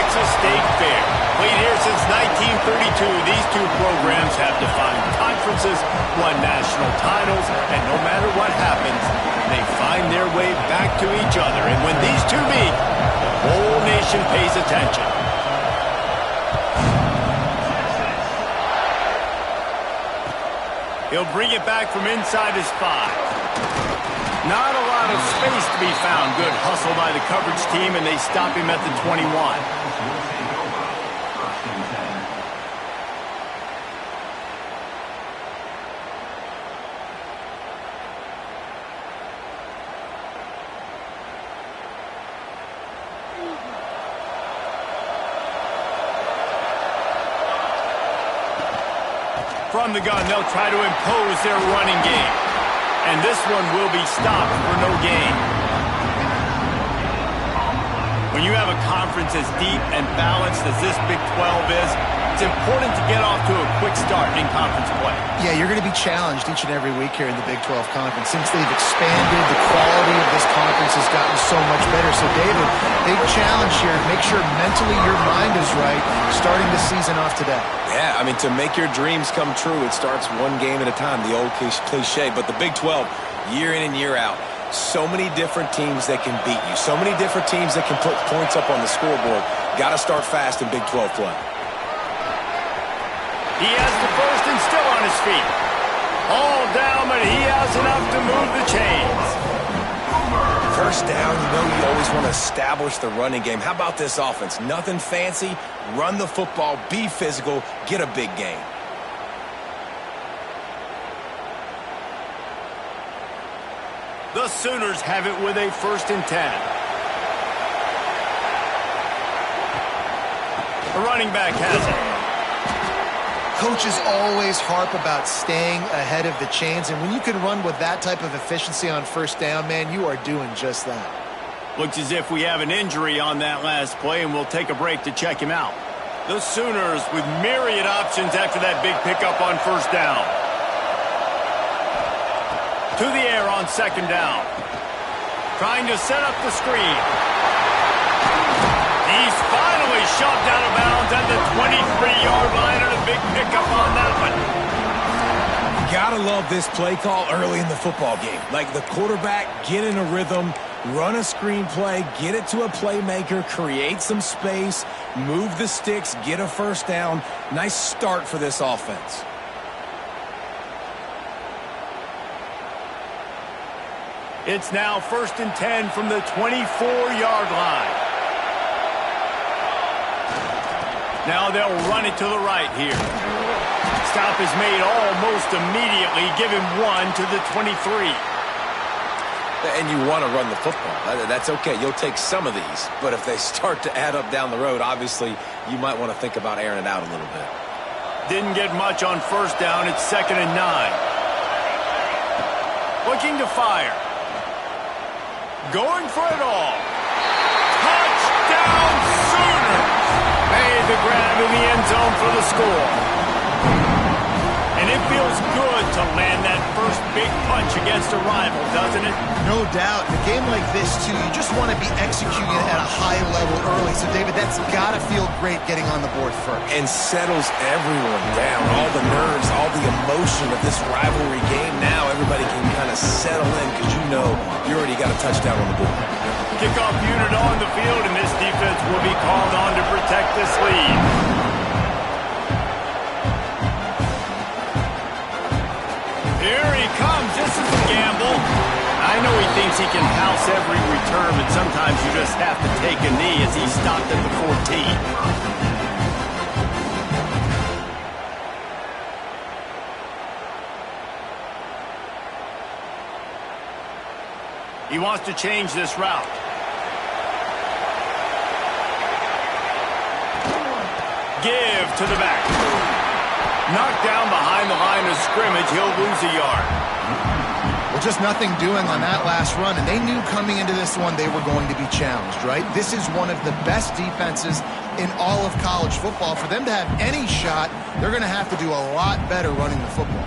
Texas State Fair. Played here since 1932, these two programs have defined conferences, won national titles, and no matter what happens, they find their way back to each other. And when these two meet, the whole nation pays attention. He'll bring it back from inside his 5. Not a lot of space to be found. Good hustle by the coverage team, and they stop him at the 21. From the gun, they'll try to impose their running game. And this one will be stopped for no gain. When you have a conference as deep and balanced as this Big 12 is, it's important to get off to a quick start in conference play. Yeah, you're going to be challenged each and every week here in the Big 12 Conference. Since they've expanded, the quality of this conference has gotten so much better. So, David, big challenge here. Make sure mentally your mind is right starting the season off today. Yeah, I mean, to make your dreams come true, it starts one game at a time, the old cliche. But the Big 12, year in and year out, so many different teams that can beat you, so many different teams that can put points up on the scoreboard. Got to start fast in Big 12 play. He has the first and still on his feet. All down, but he has enough to move the chains. First down, you know you always want to establish the running game. How about this offense? Nothing fancy. Run the football, be physical, get a big gain. The Sooners have it with a 1st and 10. The running back has it. Coaches always harp about staying ahead of the chains, and when you can run with that type of efficiency on 1st down, man, you are doing just that. Looks as if we have an injury on that last play, and we'll take a break to check him out. The Sooners with myriad options after that big pickup on 1st down. To the air on 2nd down. Trying to set up the screen. He's finally shoved out of bounds at the 23-yard line, and a big pickup on that one. You gotta love this play call early in the football game. Like the quarterback, get in a rhythm, run a screen play, get it to a playmaker, create some space, move the sticks, get a 1st down. Nice start for this offense. It's now 1st and 10 from the 24-yard line. Now they'll run it to the right here. Stop is made almost immediately. Give him 1 to the 23. And you want to run the football. That's okay. You'll take some of these. But if they start to add up down the road, obviously you might want to think about airing it out a little bit. Didn't get much on 1st down. It's 2nd and 9. Looking to fire. Going for it all. Touchdown Sooners! Made the grab in the end zone for the score. And it feels good to land that first big punch against a rival, doesn't it? No doubt. In a game like this, too, you just want to be executing it at a high level early. So, David, that's got to feel great getting on the board first. And settles everyone down. All the nerves, all the emotion of this rivalry game. Now everybody can kind of settle in because you know you already got a touchdown on the board. Kickoff unit on the field, and this defense will be called on to protect this lead. Here he comes. This is a gamble. I know he thinks he can house every return, but sometimes you just have to take a knee as he stopped at the 14. He wants to change this route. Give to the back. Knocked down behind the line of scrimmage. He'll lose a yard. Well, just nothing doing on that last run, and they knew coming into this one they were going to be challenged, right? This is one of the best defenses in all of college football. For them to have any shot, they're going to have to do a lot better running the football.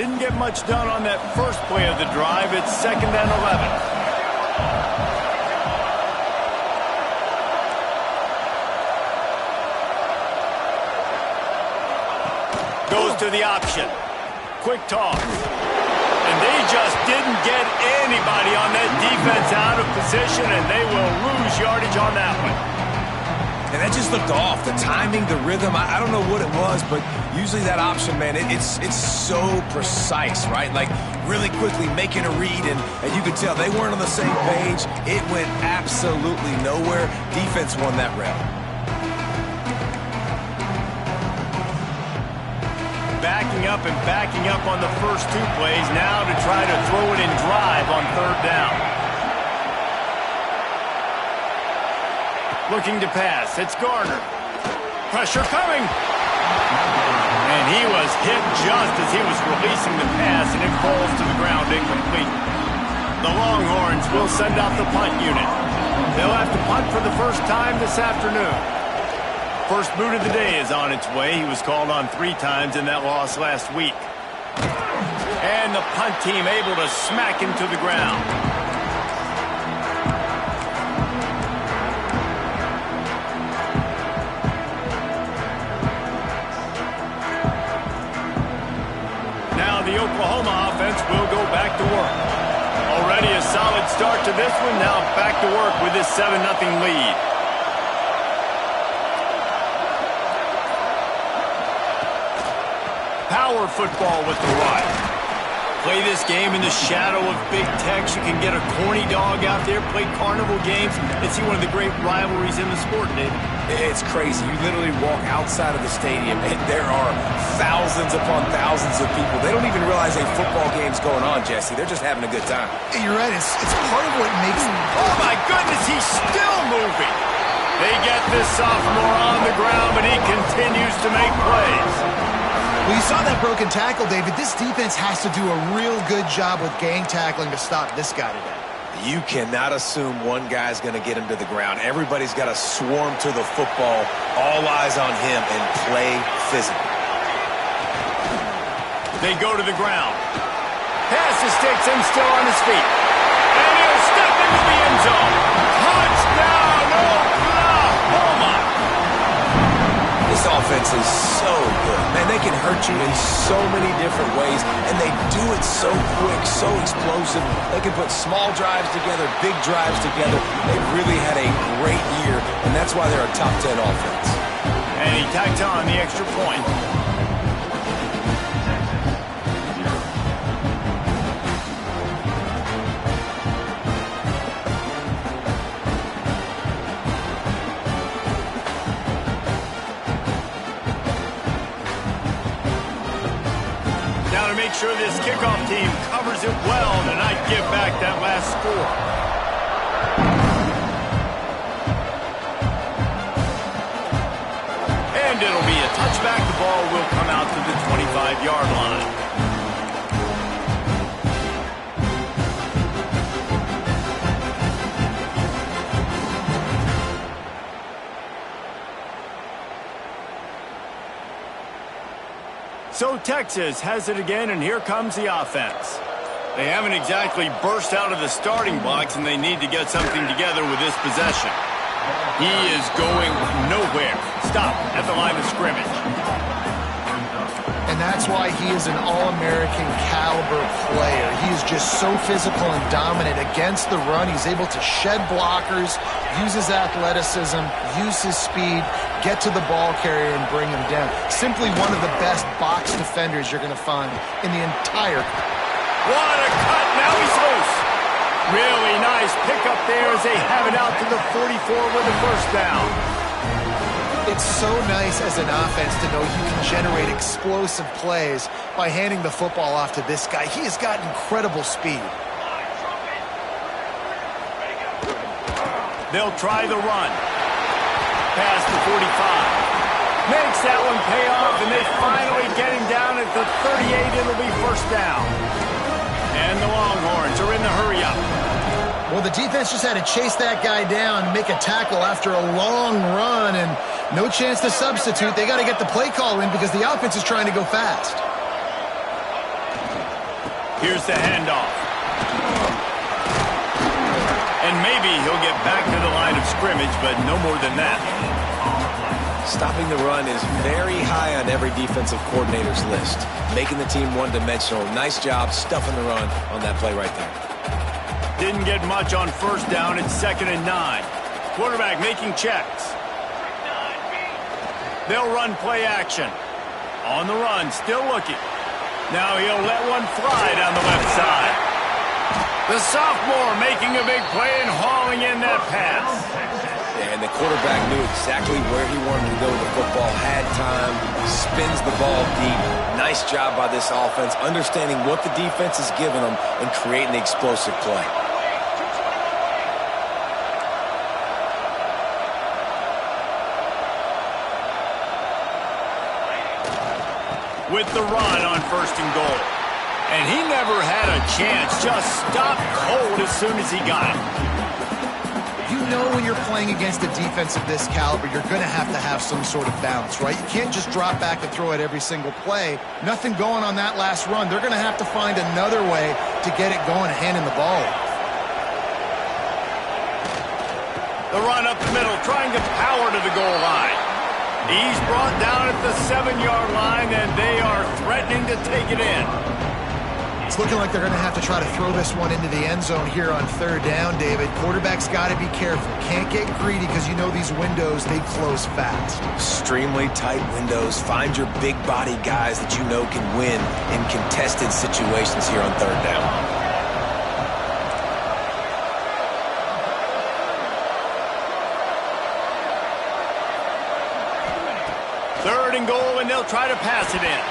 didn't get much done on that first play of the drive. It's 2nd and 11. Goes to the option. Quick toss. And they just didn't get anybody on that defense out of position, and they will lose yardage on that one. And that just looked off. The timing, the rhythm, I don't know what it was, but usually that option, man, it's so precise, right? Like really quickly making a read, and you could tell they weren't on the same page. It went absolutely nowhere. Defense won that round. Backing up on the first 2 plays now to try to throw it and drive on 3rd down. Looking to pass. It's Garner. Pressure coming. And he was hit just as he was releasing the pass, and it falls to the ground incomplete. The Longhorns will send out the punt unit. They'll have to punt for the first time this afternoon. First boot of the day is on its way. He was called on 3 times in that loss last week. And the punt team able to smack him to the ground. Now the Oklahoma offense will go back to work. Already a solid start to this one. Now back to work with this 7-0 lead. Power football with the right. Play this game in the shadow of Big Tex. You can get a corny dog out there, play carnival games, and see one of the great rivalries in the sport, Dave. It's crazy. You literally walk outside of the stadium, and there are thousands upon thousands of people. They don't even realize a football game's going on, Jesse. They're just having a good time. You're right. It's part of what makes... Oh, my goodness, he's still moving. They get this sophomore on the ground, but he continues to make plays. Well, you saw that broken tackle, David. This defense has to do a real good job with gang tackling to stop this guy today. You cannot assume one guy's going to get him to the ground. Everybody's got to swarm to the football, all eyes on him, and play physical. They go to the ground. Pass to sticks him still on his feet. And he'll step into the end zone. Touchdown, Oklahoma! This offense is so good. Man, they can hurt you in so many different ways, and they do it so quick, so explosive. They can put small drives together, big drives together. They've really had a great year, and that's why they're a top 10 offense. And he tacked on the extra point. Make sure this kickoff team covers it well to not give back that last score. And it'll be a touchback. The ball will come out to the 25-yard line. So Texas has it again, and here comes the offense. They haven't exactly burst out of the starting blocks, and they need to get something together with this possession. He is going nowhere. Stop at the line of scrimmage. And that's why he is an All-American caliber player. He is just so physical and dominant against the run. He's able to shed blockers, use his athleticism, use his speed, get to the ball carrier and bring him down. Simply one of the best box defenders you're going to find in the entire... What a cut! Now he's loose. Really nice pickup there as they have it out to the 44 with a first down. It's so nice as an offense to know you can generate explosive plays by handing the football off to this guy. He has got incredible speed. They'll try the run. Past the 45. Makes that one pay off, and they finally get him down at the 38. It'll be first down. And the Longhorns are in the hurry-up. Well, the defense just had to chase that guy down and make a tackle after a long run, and no chance to substitute. They got to get the play call in because the offense is trying to go fast. Here's the handoff. And maybe he'll get back to the line of scrimmage, but no more than that. Stopping the run is very high on every defensive coordinator's list. Making the team one-dimensional. Nice job stuffing the run on that play right there. Didn't get much on first down. It's 2nd and 9. Quarterback making checks. They'll run play action. On the run, still looking. Now he'll let one fly down the left side. The sophomore making a big play and hauling in that pass. And the quarterback knew exactly where he wanted to go with the football, had time, spins the ball deep. Nice job by this offense, understanding what the defense is giving them and creating the explosive play. With the run on 1st and goal. And he never had a chance, just stopped cold as soon as he got it. You know when you're playing against a defense of this caliber, you're going to have some sort of bounce, right? You can't just drop back and throw it every single play. Nothing going on that last run. They're going to have to find another way to get it going and handing the ball. The run up the middle, trying to power to the goal line. He's brought down at the 7-yard line, and they are threatening to take it in. It's looking like they're going to have to try to throw this one into the end zone here on 3rd down, David. Quarterback's got to be careful. Can't get greedy because you know these windows, they close fast. Extremely tight windows. Find your big body guys that you know can win in contested situations here on 3rd down. 3rd and goal, and they'll try to pass it in.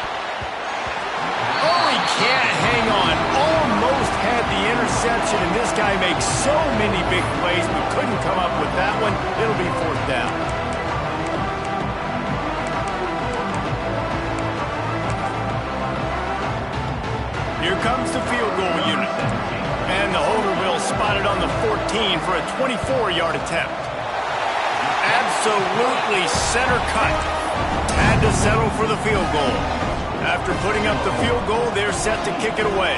Oh, he can't hang on. Almost had the interception, and this guy makes so many big plays, but couldn't come up with that one. It'll be 4th down. Here comes the field goal unit. And the holder will spot it on the 14 for a 24-yard attempt. Absolutely center cut. Had to settle for the field goal. After putting up the field goal, they're set to kick it away.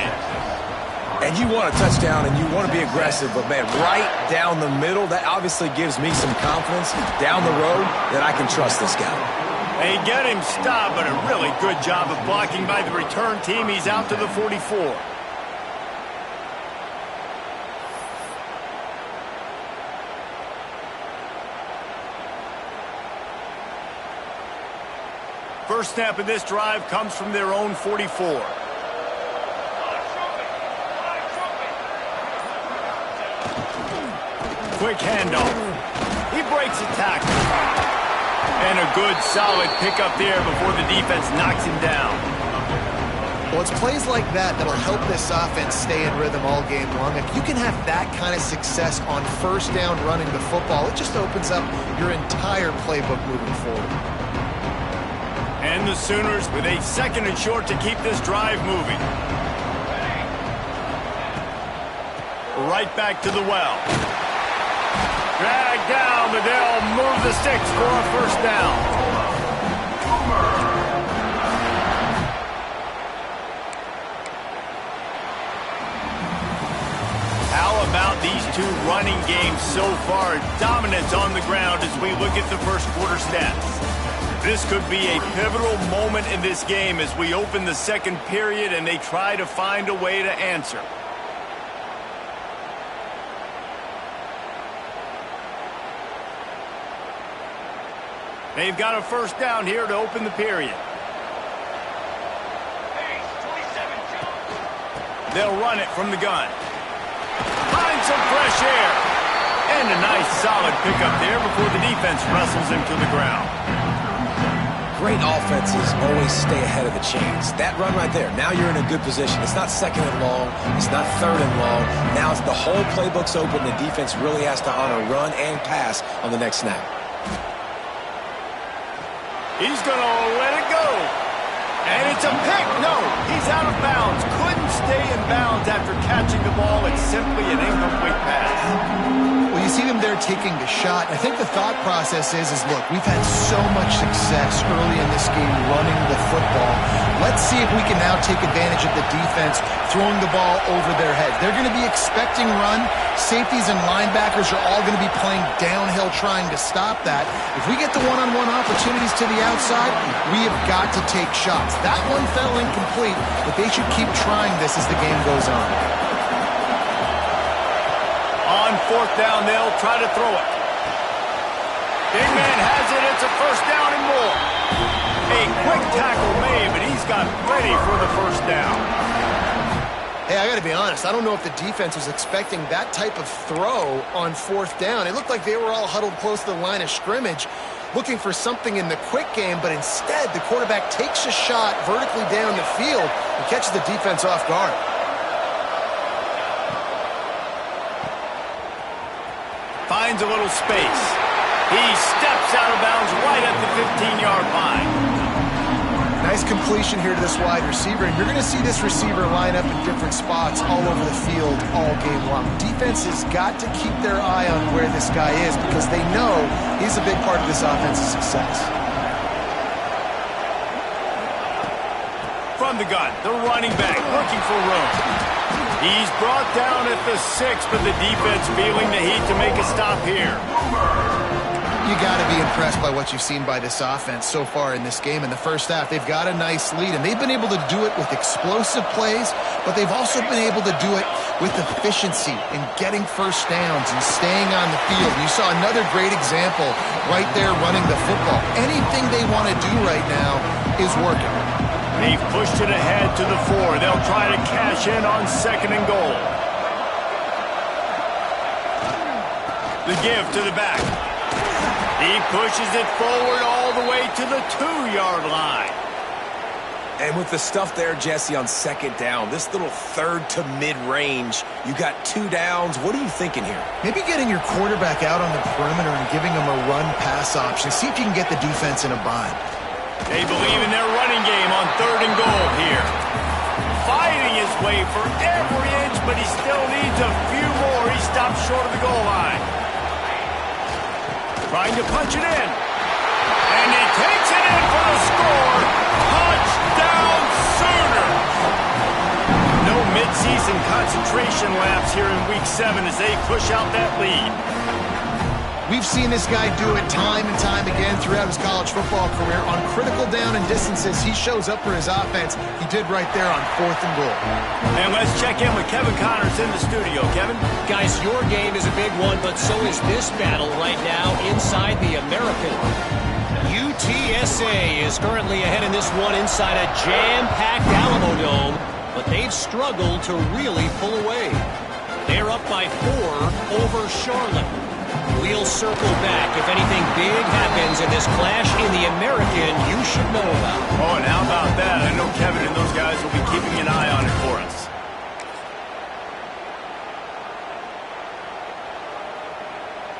And you want a touchdown and you want to be aggressive, but man, right down the middle, that obviously gives me some confidence down the road that I can trust this guy. They get him stopped, but a really good job of blocking by the return team. He's out to the 44. First snap of this drive comes from their own 44. Quick handoff. He breaks a tackle. And a good, solid pickup there before the defense knocks him down. Well, it's plays like that that'll help this offense stay in rhythm all game long. If you can have that kind of success on 1st down running the football, it just opens up your entire playbook moving forward. And the Sooners with a 2nd and short to keep this drive moving. Right back to the well. Dragged down, but they'll move the sticks for a 1st down. How about these two running games so far? Dominance on the ground as we look at the first quarter stats. This could be a pivotal moment in this game as we open the 2nd period and they try to find a way to answer. They've got a 1st down here to open the period. They'll run it from the gun. Find some fresh air. And a nice solid pickup there before the defense wrestles him to the ground. Great offenses always stay ahead of the chains. That run right there, now you're in a good position. It's not 2nd and long. It's not 3rd and long. Now it's the whole playbook's open. The defense really has to honor run and pass on the next snap. He's going to let it go. And it's a pick. No, he's out of bounds. Couldn't stay in bounds after catching the ball. It's simply an incomplete pass. Well, you see them there taking the shot. I think the thought process is look, we've had so much success early in this game running the football. Let's see if we can now take advantage of the defense throwing the ball over their head. They're going to be expecting run. Safeties and linebackers are all going to be playing downhill trying to stop that. If we get the one-on-one opportunities to the outside, we have got to take shots. That one fell incomplete, but they should keep trying this as the game goes on. On fourth down, they'll try to throw it. Big man has it. It's a first down and more. A quick tackle made, but he's got ready for the first down. Hey, I got to be honest. I don't know if the defense was expecting that type of throw on fourth down. It looked like they were all huddled close to the line of scrimmage, looking for something in the quick game, but instead the quarterback takes a shot vertically down the field and catches the defense off guard. Finds a little space. He steps out of bounds right at the 15-yard line. Nice completion here to this wide receiver, and you're going to see this receiver line up in different spots all over the field all game long. Defense has got to keep their eye on where this guy is because they know he's a big part of this offense's success. From the gun, the running back looking for room. He's brought down at the 6, but the defense feeling the heat to make a stop here. You got to be impressed by what you've seen by this offense so far in this game. In the first half, they've got a nice lead, and they've been able to do it with explosive plays, but they've also been able to do it with efficiency and getting first downs and staying on the field. You saw another great example right there running the football. Anything they want to do right now is working. They've pushed it ahead to the 4. They'll try to cash in on second and goal. The give to the back. He pushes it forward all the way to the 2-yard line. And with the stuff there, Jesse, on second down, this little third to mid-range, you got 2 downs. What are you thinking here? Maybe getting your quarterback out on the perimeter and giving him a run-pass option. See if you can get the defense in a bind. They believe in their running game on third and goal here. Fighting his way for every inch, but he still needs a few more. He stops short of the goal line. Trying to punch it in. And he takes it in for the score. Touchdown Sooners! No midseason concentration lapse here in Week 7 as they push out that lead. We've seen this guy do it time and time again throughout his college football career. On critical down and distances, he shows up for his offense. He did right there on fourth and goal. And let's check in with Kevin Connors in the studio. Kevin? Guys, your game is a big one, but so is this battle right now inside the American. UTSA is currently ahead in this one inside a jam-packed Alamo Dome, but they've struggled to really pull away. They're up by 4 over Charlotte. We'll circle back if anything big happens in this clash in the American you should know about. Oh, and how about that? I know Kevin and those guys will be keeping an eye on it for us.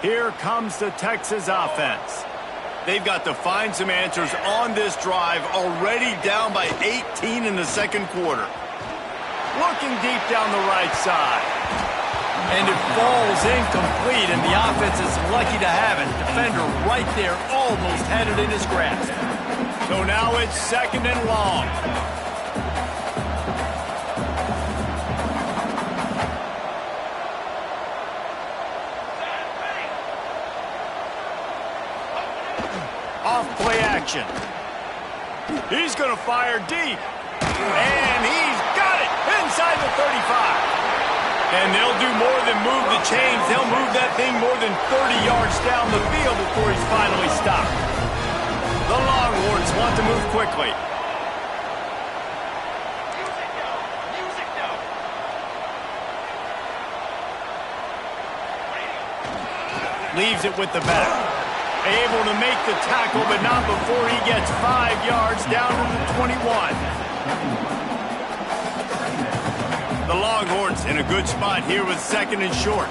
Here comes the Texas offense. They've got to find some answers on this drive, already down by 18 in the second quarter. Looking deep down the right side. And it falls incomplete, and the offense is lucky to have it. Defender right there, almost had it in his grasp. So now it's second and long. Off play action. He's going to fire deep. And he's got it inside the 35. And they'll do more than move the chains. They'll move that thing more than 30 yards down the field before he's finally stopped. The Longhorns want to move quickly. Leaves it with the back. Able to make the tackle, but not before he gets 5 yards down to the 21. The Longhorns in a good spot here with second and short.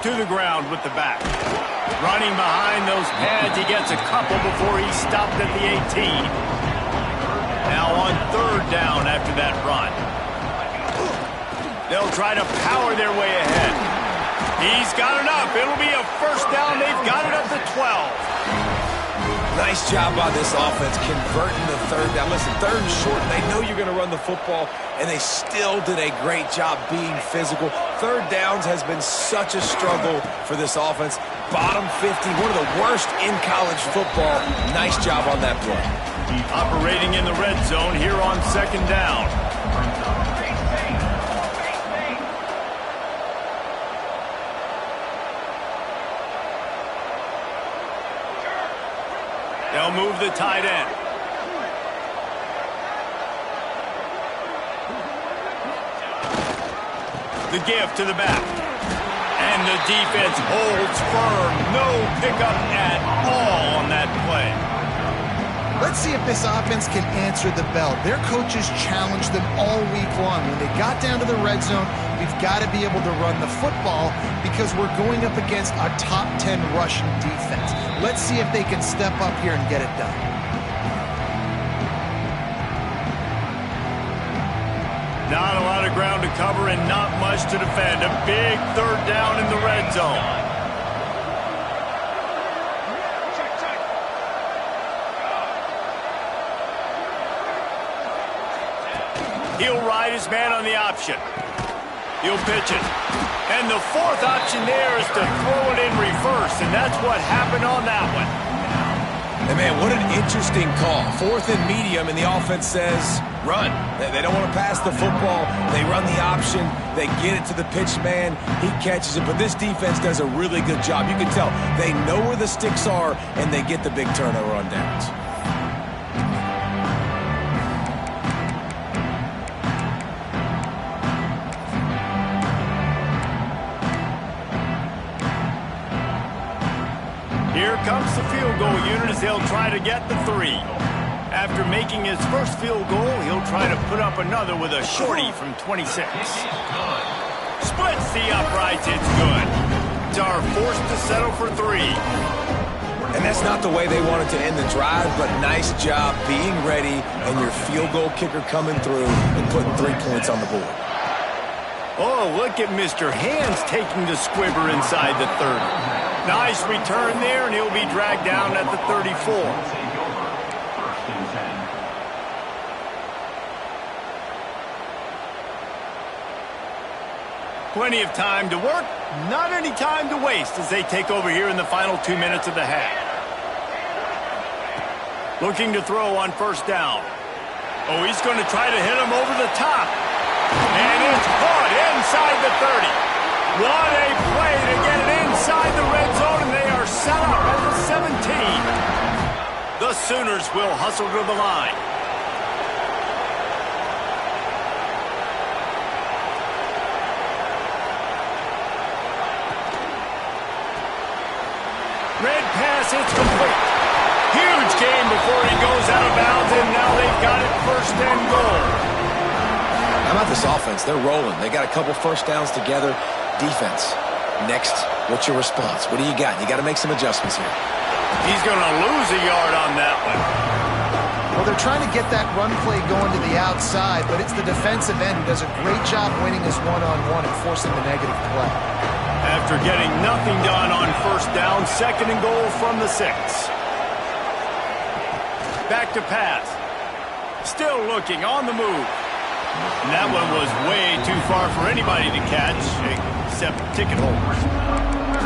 To the ground with the back. Running behind those pads, he gets a couple before he's stopped at the 18. Now on third down after that run. They'll try to power their way ahead. He's got enough. It'll be a first down. They've got it up to 12. Nice job by this offense converting the third down. Listen, third and short, they know you're going to run the football, and they still did a great job being physical. Third downs has been such a struggle for this offense. Bottom 50, one of the worst in college football. Nice job on that play. Operating in the red zone here on second down. They'll move the tight end. The give to the back. And the defense holds firm. No pickup at all on that play. Let's see if this offense can answer the bell. Their coaches challenged them all week long. When they got down to the red zone, we've got to be able to run the football because we're going up against a top 10 rushing defense. Let's see if they can step up here and get it done. Not a lot of ground to cover and not much to defend. A big third down in the red zone. He'll ride his man on the option. He'll pitch it. And the fourth option there is to throw it in reverse, and that's what happened on that one. And man, what an interesting call. Fourth and medium, and the offense says, run. They don't want to pass the football. They run the option. They get it to the pitch man. He catches it, but this defense does a really good job. You can tell they know where the sticks are, and they get the big turnover on downs. Here comes the field goal unit as they'll try to get the 3. After making his first field goal, he'll try to put up another with a shorty from 26. Splits the uprights, it's good. Are forced to settle for 3. And that's not the way they wanted to end the drive, but nice job being ready and your field goal kicker coming through and putting 3 points on the board. Oh, look at Mr. Hands taking the squibber inside the 30. Nice return there, and he'll be dragged down at the 34. Plenty of time to work, not any time to waste as they take over here in the final 2 minutes of the half. Looking to throw on first down. Oh, he's going to try to hit him over the top. And it's caught inside the 30. What a play to get it inside the red zone, and they are set up at the 17. The Sooners will hustle to the line. Red pass, it's complete. Huge game before he goes out of bounds, and now they've got it first and goal. How about this offense? They're rolling. They got a couple first downs together. Defense. Next, what's your response? What do you got? You got to make some adjustments here. He's going to lose a yard on that one. Well, they're trying to get that run play going to the outside, but it's the defensive end who does a great job winning his one-on-one and forcing the negative play. After getting nothing done on first down, second and goal from the 6. Back to pass. Still looking on the move. And that one was way too far for anybody to catch, except ticket holders.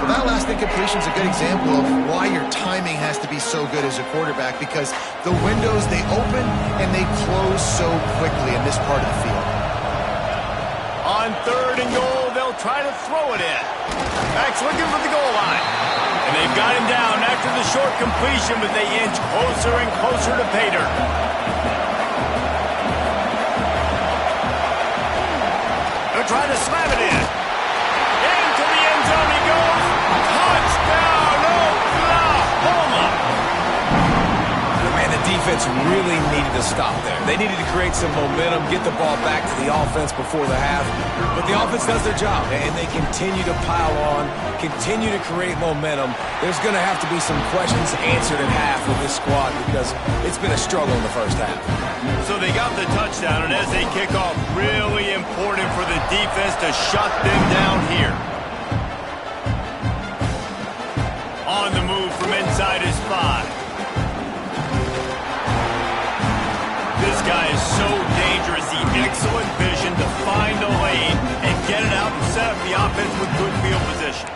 Well, that last incompletion is a good example of why your timing has to be so good as a quarterback, because the windows, they open and they close so quickly in this part of the field. On third and goal, they'll try to throw it in. Max looking for the goal line. And they've got him down after the short completion, but they inch closer and closer to pay dirt. Trying to slam it in. Into the end zone he goes. Touchdown, Oklahoma. Man, the defense really needed to stop there. They needed to create some momentum, get the ball back to the offense before the half. But the offense does their job, and they continue to pile on, continue to create momentum. There's going to have to be some questions answered at half with this squad because it's been a struggle in the first half. So they got the touchdown, and as they kick off, really important for the defense to shut them down here. On the move from inside his 5. This guy is so dangerous. He excellent vision to find a lane and get it out and set up the offense with good field position.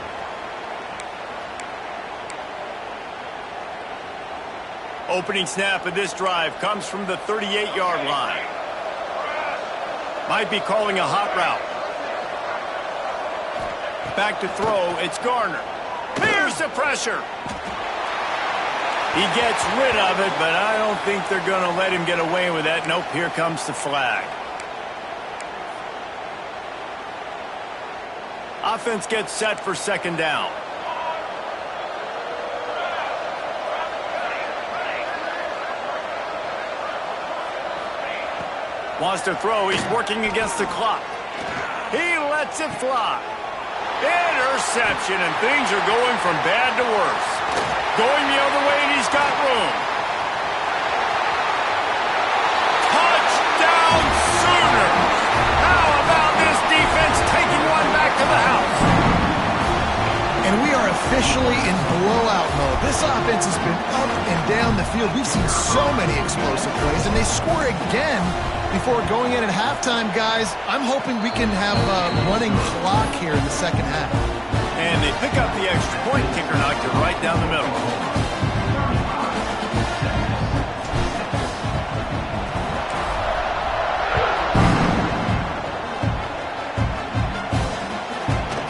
Opening snap of this drive comes from the 38-yard line. Might be calling a hot route. Back to throw, it's Garner. Here's the pressure. He gets rid of it, but I don't think they're going to let him get away with that. Nope, here comes the flag. Offense gets set for second down. Wants to throw. He's working against the clock. He lets it fly. Interception, and things are going from bad to worse. Going the other way, and he's got room. Touchdown Sooners! How about this defense taking one back to the house? And we are officially in blowout mode. This offense has been up and down the field. We've seen so many explosive plays, and they score again before going in at halftime, guys. I'm hoping we can have a running clock here in the second half. And they pick up the extra point. Kicker knocked it right down the middle.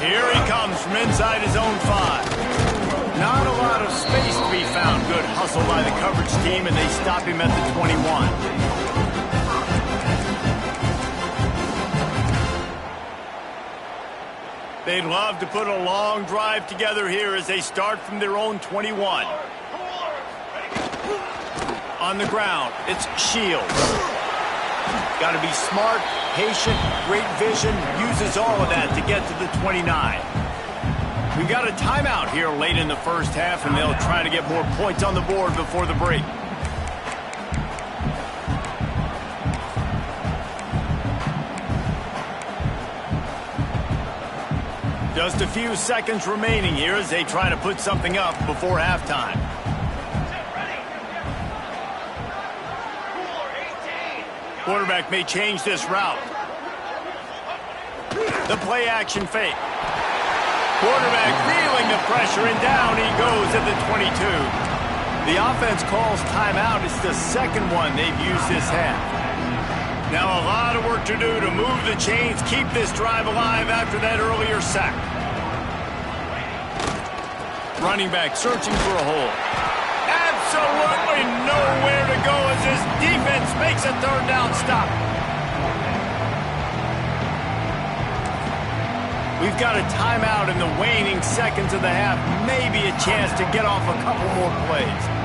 Here he comes from inside his own 5. Not a lot of space to be found. Good hustle by the coverage team, and they stop him at the 21. They'd love to put a long drive together here as they start from their own 21. On the ground, it's Shields. Got to be smart, patient, great vision, uses all of that to get to the 29. We got a timeout here late in the first half, and they'll try to get more points on the board before the break. Just a few seconds remaining here as they try to put something up before halftime. Quarterback may change this route. The play action fake. Quarterback feeling the pressure, and down he goes at the 22. The offense calls timeout. It's the second one they've used this half. Now a lot of work to do to move the chains, keep this drive alive after that earlier sack. Running back searching for a hole. Absolutely nowhere to go as this defense makes a third down stop. We've got a timeout in the waning seconds of the half. Maybe a chance to get off a couple more plays.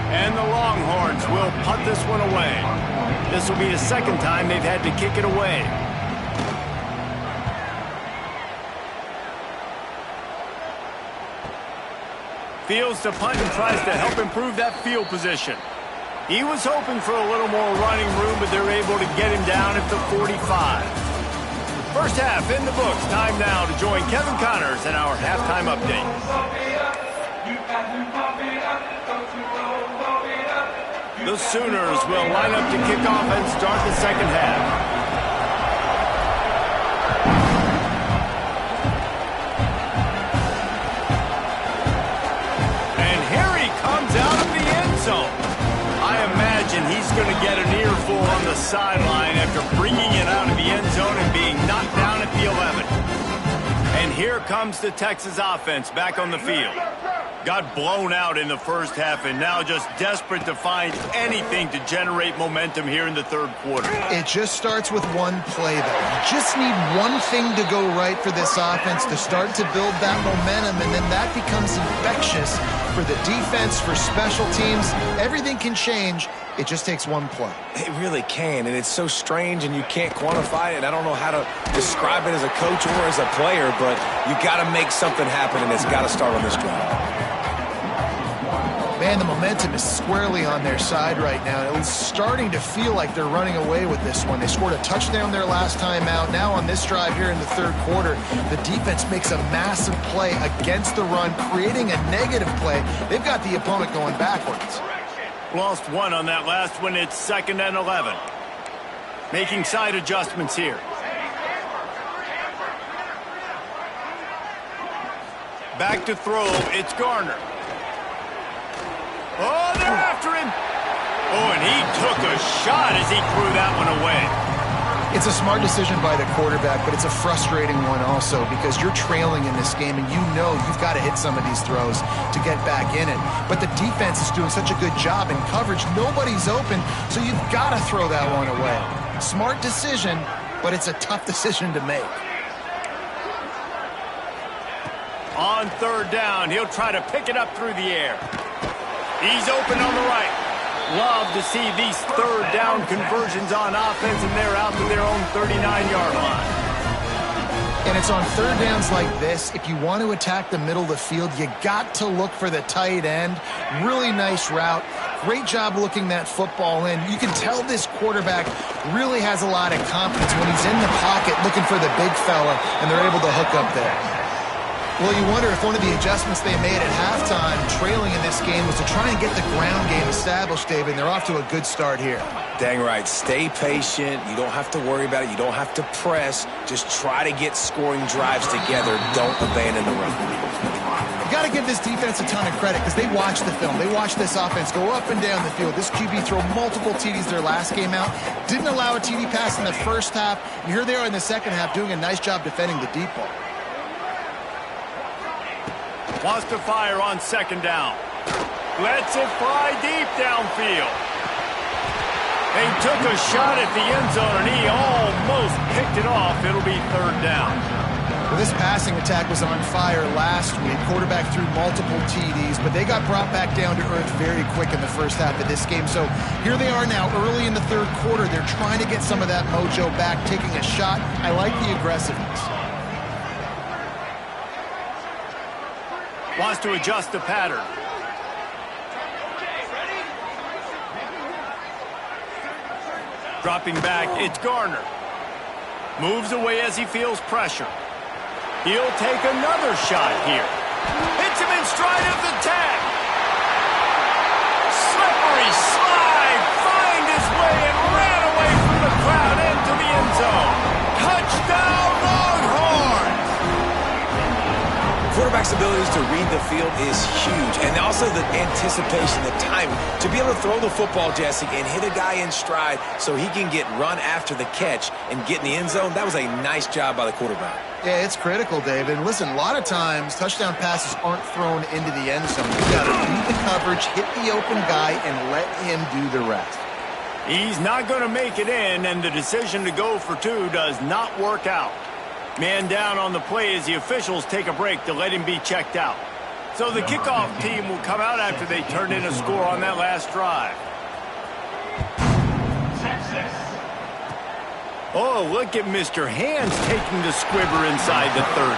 And the Longhorns will punt this one away. This will be the second time they've had to kick it away. Fields to punt and tries to help improve that field position. He was hoping for a little more running room, but they're able to get him down at the 45. First half in the books. Time now to join Kevin Connors in our halftime update. The Sooners will line up to kick off and start the second half. And here he comes out of the end zone. I imagine he's going to get an earful on the sideline after bringing it out of the end zone and being knocked down at the 11. And here comes the Texas offense back on the field. got blown out in the first half and now just desperate to find anything to generate momentum here in the third quarter. It just starts with one play, though. You just need one thing to go right for this offense to start to build that momentum, and then that becomes infectious for the defense, for special teams. Everything can change. It just takes one play. It really can, and it's so strange, and you can't quantify it. I don't know how to describe it as a coach or as a player, but you got to make something happen, and it's got to start on this drive. Man, the momentum is squarely on their side right now. It was starting to feel like they're running away with this one. They scored a touchdown their last time out. Now on this drive here in the third quarter, the defense makes a massive play against the run, creating a negative play. They've got the opponent going backwards. Lost one on that last one. It's 2nd and 11. Making side adjustments here. Back to throw. It's Garner. Oh, they're after him. Oh, and he took a shot as he threw that one away. It's a smart decision by the quarterback, but it's a frustrating one also because you're trailing in this game and you know you've got to hit some of these throws to get back in it. But the defense is doing such a good job in coverage. Nobody's open, so you've got to throw that one away. Smart decision, but it's a tough decision to make. On third down, he'll try to pick it up through the air. He's open on the right. Love to see these third down conversions on offense, and they're out to their own 39-yard line. And it's on third downs like this. If you want to attack the middle of the field, you got to look for the tight end. Really nice route. Great job looking that football in. You can tell this quarterback really has a lot of confidence when he's in the pocket looking for the big fella, and they're able to hook up there. Well, you wonder if one of the adjustments they made at halftime, trailing in this game, was to try and get the ground game established, David, and they're off to a good start here. Dang right. Stay patient. You don't have to worry about it. You don't have to press. Just try to get scoring drives together. Don't abandon the run. You got to give this defense a ton of credit because they watch the film. They watch this offense go up and down the field. This QB throw multiple TDs their last game out. Didn't allow a TD pass in the first half. And here they are in the second half doing a nice job defending the deep ball. Wants to fire on second down. Lets it fly deep downfield. They took a shot at the end zone, and he almost picked it off. It'll be third down. Well, this passing attack was on fire last week. Quarterback threw multiple TDs, but they got brought back down to earth very quick in the first half of this game. So here they are now early in the third quarter. They're trying to get some of that mojo back, taking a shot. I like the aggressiveness. Wants to adjust the pattern. Dropping back, it's Garner. Moves away as he feels pressure. He'll take another shot here. Hits him in stride of the tag. Slippery slide. Find his way and ran away from the crowd into the end zone. Touchdown Longhorns! Quarterback's abilities to read the field is huge, and also the anticipation, the timing. To be able to throw the football, Jesse, and hit a guy in stride so he can get run after the catch and get in the end zone, that was a nice job by the quarterback. Yeah, it's critical, David. And listen, a lot of times touchdown passes aren't thrown into the end zone. You've got to read the coverage, hit the open guy, and let him do the rest. He's not going to make it in, and the decision to go for two does not work out. Man down on the play as the officials take a break to let him be checked out. So the kickoff team will come out after they turned in a score on that last drive. Oh, look at Mr. Hands taking the squibber inside the 30.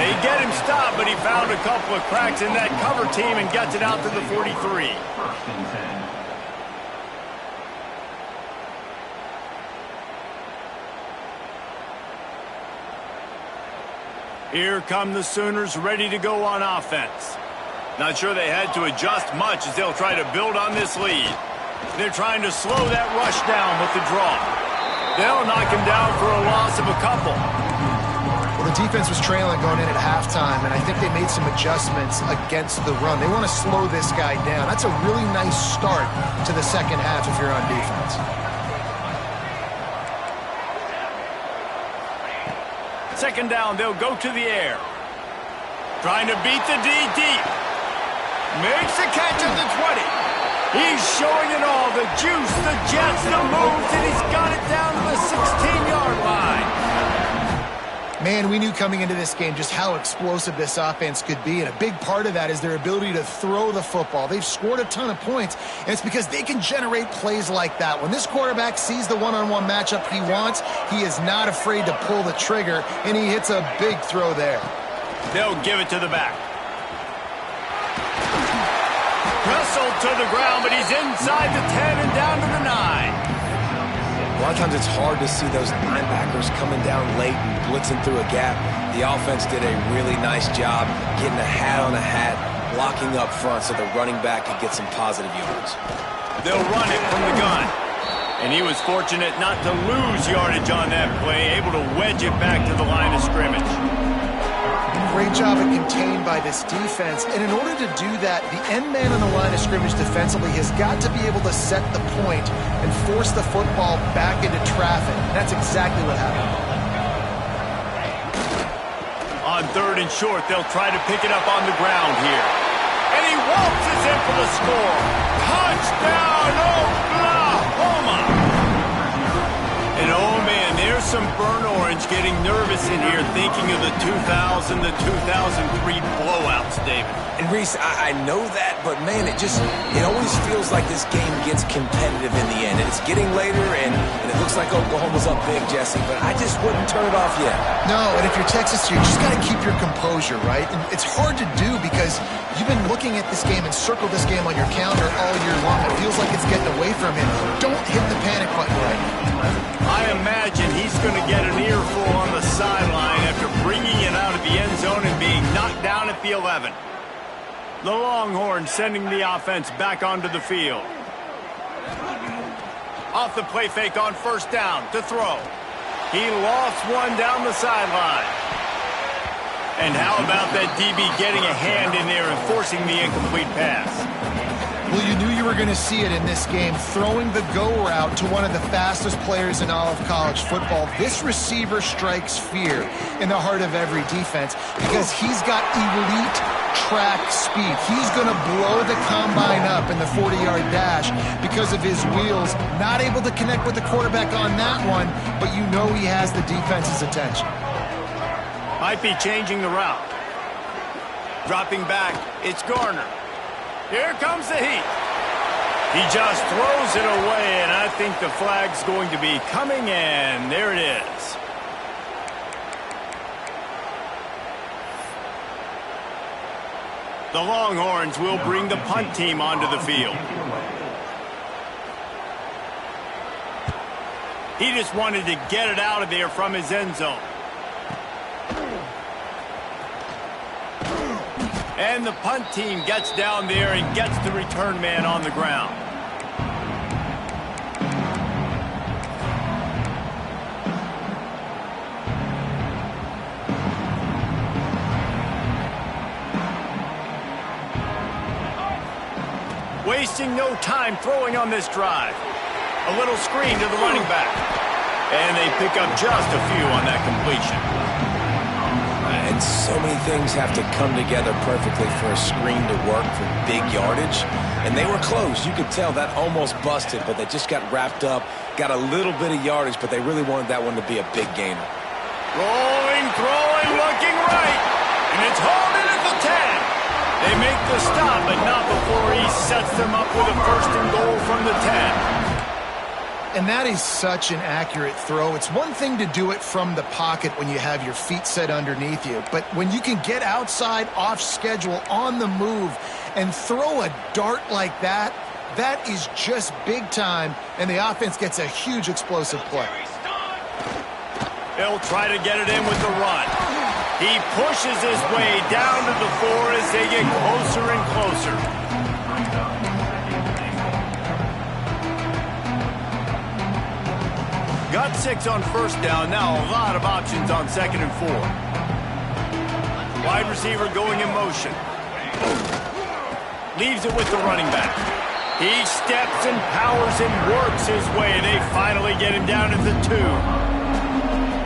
They get him stopped, but he found a couple of cracks in that cover team and gets it out to the 43. Here come the Sooners ready to go on offense. Not sure they had to adjust much as they'll try to build on this lead. They're trying to slow that rush down with the draw. They'll knock him down for a loss of a couple. Well, the defense was trailing going in at halftime, and I think they made some adjustments against the run. They want to slow this guy down. That's a really nice start to the second half if you're on defense. Second down, they'll go to the air. Trying to beat the D deep. Makes the catch at the 20. He's showing it all. The juice, the jets, the moves, and he's got it down to the 16-yard line. Man, we knew coming into this game just how explosive this offense could be, and a big part of that is their ability to throw the football. They've scored a ton of points, and it's because they can generate plays like that. When this quarterback sees the one-on-one matchup he wants, he is not afraid to pull the trigger, and he hits a big throw there. They'll give it to the back. Wrestled to the ground, but he's inside the 10 and down to the 9. A lot of times it's hard to see those linebackers coming down late and blitzing through a gap. The offense did a really nice job getting a hat on a hat, blocking up front so the running back could get some positive yards. They'll run it from the gun. And he was fortunate not to lose yardage on that play, able to wedge it back to the line of scrimmage. Great job at contained by this defense, and in order to do that, the end man on the line of scrimmage defensively has got to be able to set the point and force the football back into traffic. And that's exactly what happened. On 3rd and short, they'll try to pick it up on the ground here. And he waltzes in for the score. Touchdown, Oklahoma! And oh man, there's some burnt orange getting nervous in here thinking of the 2000 to 2003 blowouts, David. And Reese, I know that, but man, it always feels like this game gets competitive in the end. And it's getting later, and it looks like Oklahoma's up big, Jesse, but I just wouldn't turn it off yet. No, and if you're Texas, you just got to keep your composure, right? And it's hard to do because you've been looking at this game and circled this game on your calendar all year long. It feels like it's getting away from you. Don't hit the panic button right now. I imagine he's going to get an earful on the sideline after bringing it out of the end zone and being knocked down at the 11. The Longhorns sending the offense back onto the field. Off the play fake on 1st down to throw. He lost one down the sideline. And how about that DB getting a hand in there and forcing the incomplete pass? Well, you knew you were going to see it in this game, throwing the go route to one of the fastest players in all of college football. This receiver strikes fear in the heart of every defense because he's got elite track speed. He's going to blow the combine up in the 40-yard dash because of his wheels. Not able to connect with the quarterback on that one, but you know he has the defense's attention. Might be changing the route. Dropping back, it's Garner. Here comes the heat. He just throws it away, and I think the flag's going to be coming in. There it is. The Longhorns will bring the punt team onto the field. He just wanted to get it out of there from his end zone. And the punt team gets down there and gets the return man on the ground. Wasting no time throwing on this drive. A little screen to the running back. And they pick up just a few on that completion. And so many things have to come together perfectly for a screen to work for big yardage. And they were close. You could tell that almost busted, but they just got wrapped up, got a little bit of yardage, but they really wanted that one to be a big gainer. Rolling, throwing, looking right. And it's hauled in at the 10. They make the stop, but not before he sets them up with a 1st and goal from the 10. And that is such an accurate throw. It's one thing to do it from the pocket when you have your feet set underneath you, but when you can get outside, off schedule, on the move, and throw a dart like that, that is just big time, and the offense gets a huge explosive play. They'll try to get it in with the run. He pushes his way down to the 4 as they get closer and closer. Got 6 on 1st down. Now a lot of options on 2nd and 4. Wide receiver going in motion. Leaves it with the running back. He steps and powers and works his way. They finally get him down at the 2.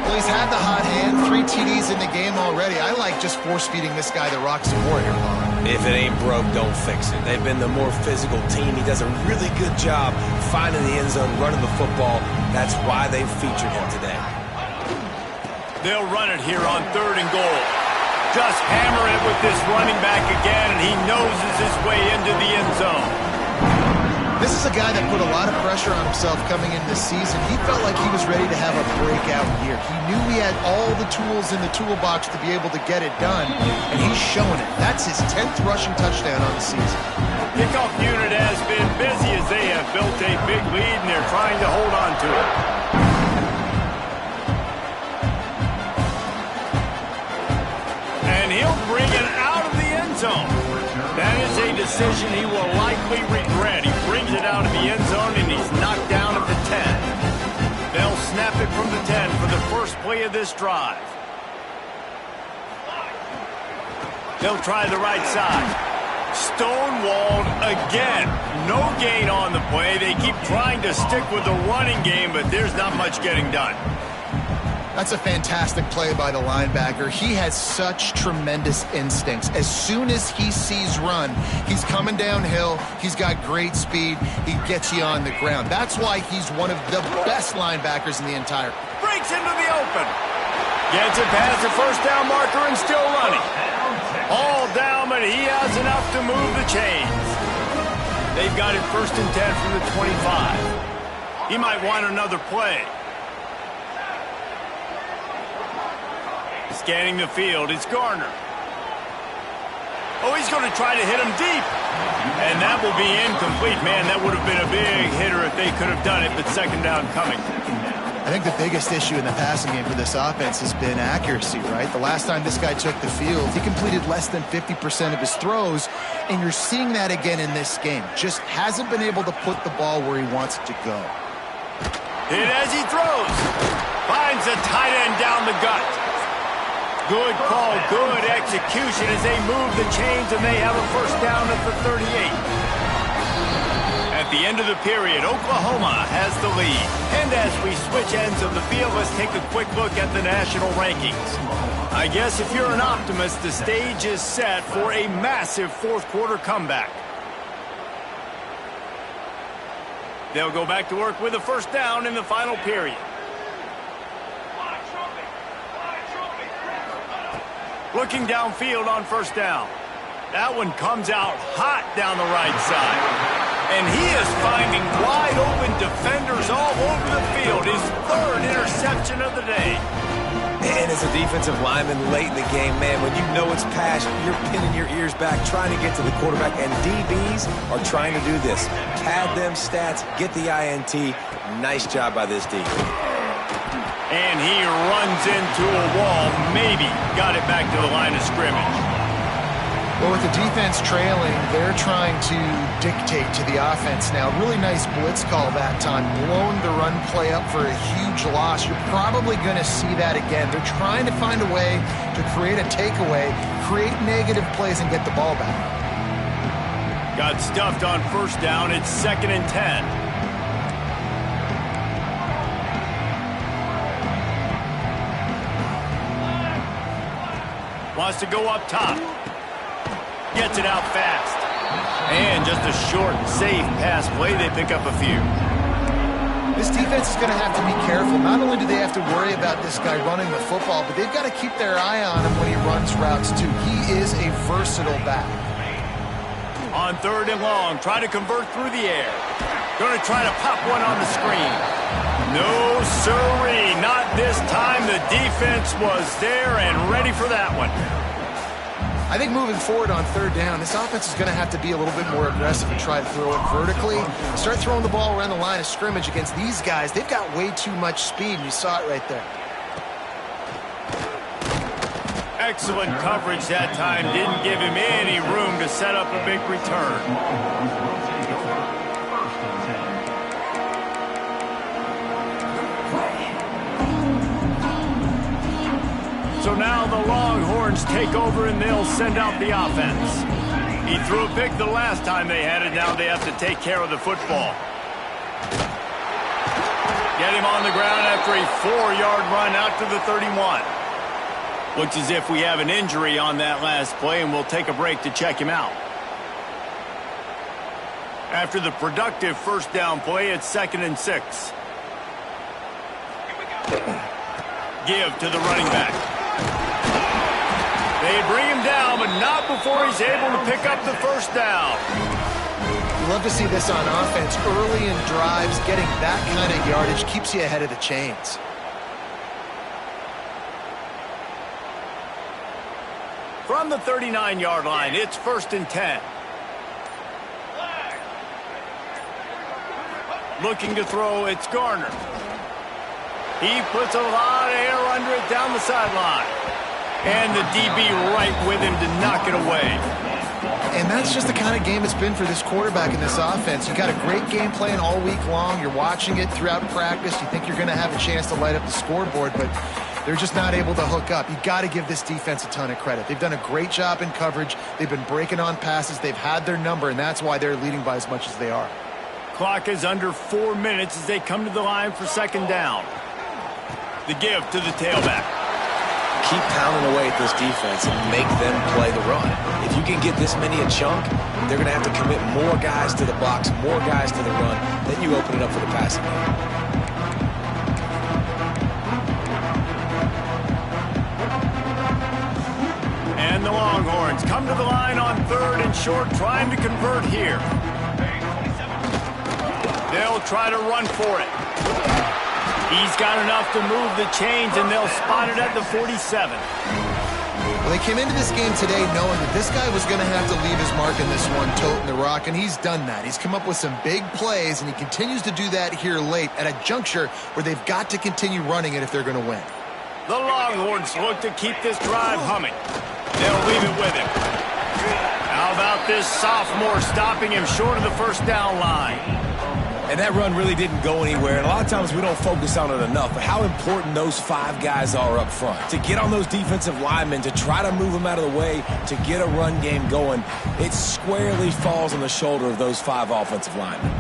Well, he's had the hot hand, 3 TDs in the game already. I like just force-feeding this guy the rock some more here, Bob. If it ain't broke, don't fix it. They've been the more physical team. He does a really good job finding the end zone, running the football. That's why they've featured him today. They'll run it here on 3rd and goal. Just hammer it with this running back again, and he noses his way into the end zone. This is a guy that put a lot of pressure on himself coming into this season. He felt like he was ready to have a breakout year. He knew he had all the tools in the toolbox to be able to get it done, and he's showing it. That's his 10th rushing touchdown on the season. Kickoff unit has been busy as they have built a big lead, and they're trying to hold on to it. And he'll bring it out of the end zone. That is a decision he will likely regret. He brings it out of the end zone, and he's knocked down at the 10. They'll snap it from the 10 for the first play of this drive. They'll try the right side. Stonewalled again. No gain on the play. They keep trying to stick with the running game, but there's not much getting done. That's a fantastic play by the linebacker. He has such tremendous instincts. As soon as he sees run, he's coming downhill. He's got great speed. He gets you on the ground. That's why he's one of the best linebackers in the entire. Breaks into the open. Gets it past the first down marker and still running. All down, but he has enough to move the chains. They've got it 1st and 10 from the 25. He might want another play. Scanning the field, it's Garner. Oh, he's going to try to hit him deep. And that will be incomplete. Man, that would have been a big hitter if they could have done it, but 2nd down coming. I think the biggest issue in the passing game for this offense has been accuracy, right? The last time this guy took the field, he completed less than 50% of his throws, and you're seeing that again in this game. Just hasn't been able to put the ball where he wants it to go. Hit as he throws. Finds a tight end down the gut. Good call, good execution as they move the chains, and they have a 1st down at the 38. At the end of the period, Oklahoma has the lead. And as we switch ends of the field, let's take a quick look at the national rankings. I guess if you're an optimist, the stage is set for a massive 4th quarter comeback. They'll go back to work with a 1st down in the final period. Looking downfield on 1st down. That one comes out hot down the right side. And he is finding wide open defenders all over the field. His 3rd interception of the day. And as a defensive lineman late in the game, man, when you know it's past, you're pinning your ears back, trying to get to the quarterback. And DBs are trying to do this. Pad them stats, get the INT. Nice job by this D. And he runs into a wall. Maybe got it back to the line of scrimmage. Well, with the defense trailing, they're trying to dictate to the offense now. Really nice blitz call that time. Blowing the run play up for a huge loss. You're probably going to see that again. They're trying to find a way to create a takeaway, create negative plays, and get the ball back. Got stuffed on 1st down. It's 2nd and 10. Wants to go up top. Gets it out fast. And just a short, safe pass play. They pick up a few. This defense is going to have to be careful. Not only do they have to worry about this guy running the football, but they've got to keep their eye on him when he runs routes too. He is a versatile back. On 3rd and long, try to convert through the air. Going to try to pop one on the screen. No, sirree, not this time. The defense was there and ready for that one. I think moving forward on 3rd down, this offense is going to have to be a little bit more aggressive and try to throw it vertically. Start throwing the ball around the line of scrimmage against these guys. They've got way too much speed, and you saw it right there. Excellent coverage that time. Didn't give him any room to set up a big return. So now the Longhorns take over and they'll send out the offense. He threw a pick the last time they had it. Now they have to take care of the football. Get him on the ground after a 4-yard run out to the 31. Looks as if we have an injury on that last play, and we'll take a break to check him out. After the productive first down play, it's 2nd and 6. Give to the running back. They bring him down, but not before he's able to pick up the first down. You love to see this on offense. Early in drives, getting that kind of yardage keeps you ahead of the chains. From the 39-yard line, it's 1st and 10. Looking to throw, it's Garner. He puts a lot of air under it down the sideline. And the DB right with him to knock it away. And that's just the kind of game it's been for this quarterback in this offense. You got a great game plan all week long. You're watching it throughout practice. You think you're going to have a chance to light up the scoreboard, but they're just not able to hook up. You got to give this defense a ton of credit. They've done a great job in coverage. They've been breaking on passes. They've had their number, and that's why they're leading by as much as they are. Clock is under 4 minutes as they come to the line for 2nd down. The give to the tailback. Keep pounding away at this defense and make them play the run. If you can get this many a chunk, they're going to have to commit more guys to the box, more guys to the run. Then you open it up for the passing game. And the Longhorns come to the line on 3rd and short, trying to convert here. They'll try to run for it. He's got enough to move the chains, and they'll spot it at the 47. Well, they came into this game today knowing that this guy was going to have to leave his mark in this one, toting the rock, and he's done that. He's come up with some big plays, and he continues to do that here late at a juncture where they've got to continue running it if they're going to win. The Longhorns look to keep this drive humming. They'll leave it with him. How about this sophomore stopping him short of the first down line? And that run really didn't go anywhere, and a lot of times we don't focus on it enough, but how important those 5 guys are up front. To get on those defensive linemen, to try to move them out of the way, to get a run game going, it squarely falls on the shoulder of those 5 offensive linemen.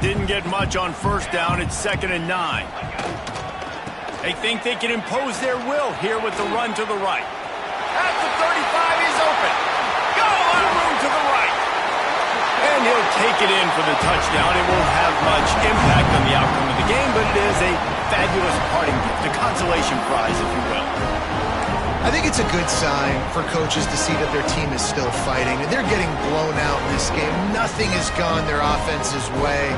Didn't get much on first down. It's 2nd and 9. They think they can impose their will here with the run to the right. At the 35, he's open. Got a lot of room to the right. And he'll take it in for the touchdown. It won't have much impact on the outcome of the game, but it is a fabulous parting gift, a consolation prize, if you will. I think it's a good sign for coaches to see that their team is still fighting. They're getting blown out in this game. Nothing has gone their offense's way.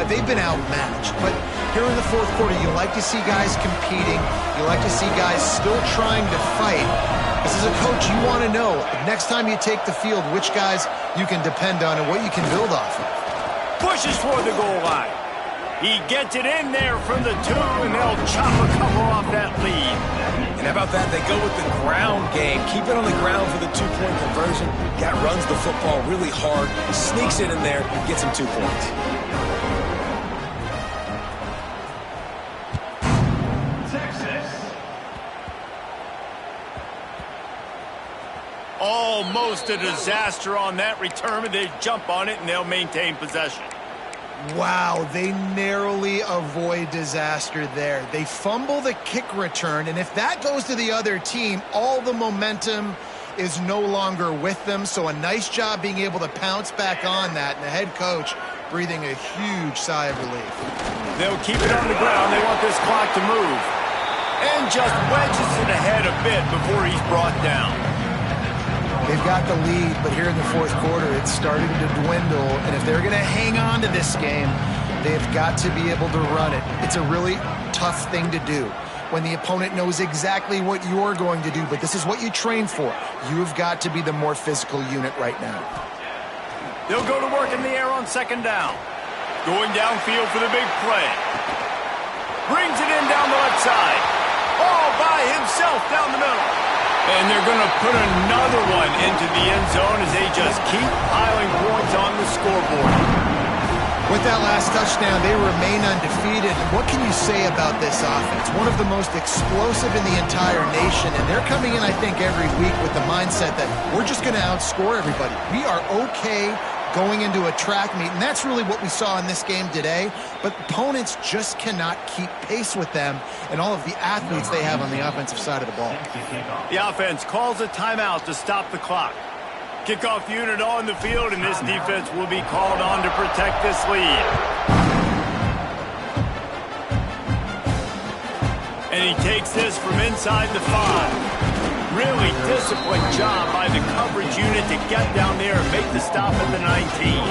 They've been outmatched. But here in the 4th quarter, you like to see guys competing. You like to see guys still trying to fight. Because as a coach, you want to know, next time you take the field, which guys you can depend on and what you can build off of. Pushes toward the goal line. He gets it in there from the 2, and they'll chop a couple off that lead. And how about that? They go with the ground game. Keep it on the ground for the 2-point conversion. That runs the football really hard, sneaks it in there, gets him 2 points. Almost a disaster on that return, but they jump on it, and they'll maintain possession. Wow, they narrowly avoid disaster there. They fumble the kick return, and if that goes to the other team, all the momentum is no longer with them. So a nice job being able to pounce back on that, and the head coach breathing a huge sigh of relief. They'll keep it on the ground. They want this clock to move. And just wedges it ahead a bit before he's brought down. They've got the lead, but here in the 4th quarter, it's starting to dwindle. And if they're going to hang on to this game, they've got to be able to run it. It's a really tough thing to do when the opponent knows exactly what you're going to do, but this is what you train for. You've got to be the more physical unit right now. They'll go to work in the air on 2nd down. Going downfield for the big play. Brings it in down the left side. All by himself down the middle. And they're going to put another one into the end zone as they just keep piling points on the scoreboard. With that last touchdown, they remain undefeated. What can you say about this offense? One of the most explosive in the entire nation, and they're coming in, I think, every week with the mindset that we're just going to outscore everybody. We are okay going into a track meet, and that's really what we saw in this game today. But opponents just cannot keep pace with them and all of the athletes they have on the offensive side of the ball. The offense calls a timeout to stop the clock. Kickoff unit on the field, and this defense will be called on to protect this lead. And he takes this from inside the 5. Really disciplined job by the coverage unit to get down there and make the stop at the 19.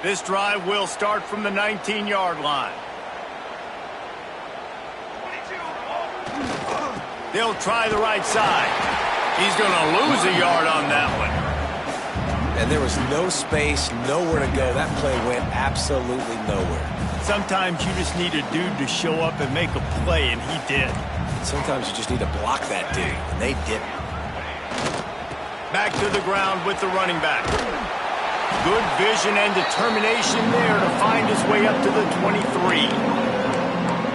This drive will start from the 19-yard line. They'll try the right side. He's going to lose a yard on that one. And there was no space, nowhere to go. That play went absolutely nowhere. Sometimes you just need a dude to show up and make a play, and he did. Sometimes you just need to block that dude, and they didn't. Back to the ground with the running back. Good vision and determination there to find his way up to the 23.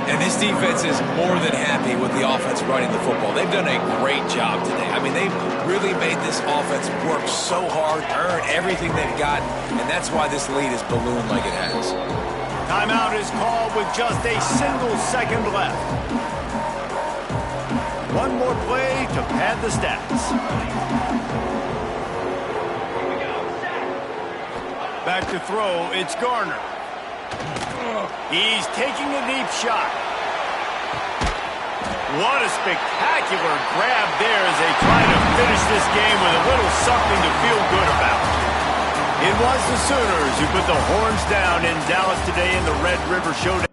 And this defense is more than happy with the offense running the football. They've done a great job today. I mean, they've really made this offense work so hard, earn everything they've got, and that's why this lead is ballooned like it has. Timeout is called with just a single second left. One more play to pad the stats. Back to throw, it's Garner. He's taking a deep shot. What a spectacular grab there as they try to finish this game with a little something to feel good about. It was the Sooners who put the horns down in Dallas today in the Red River Showdown.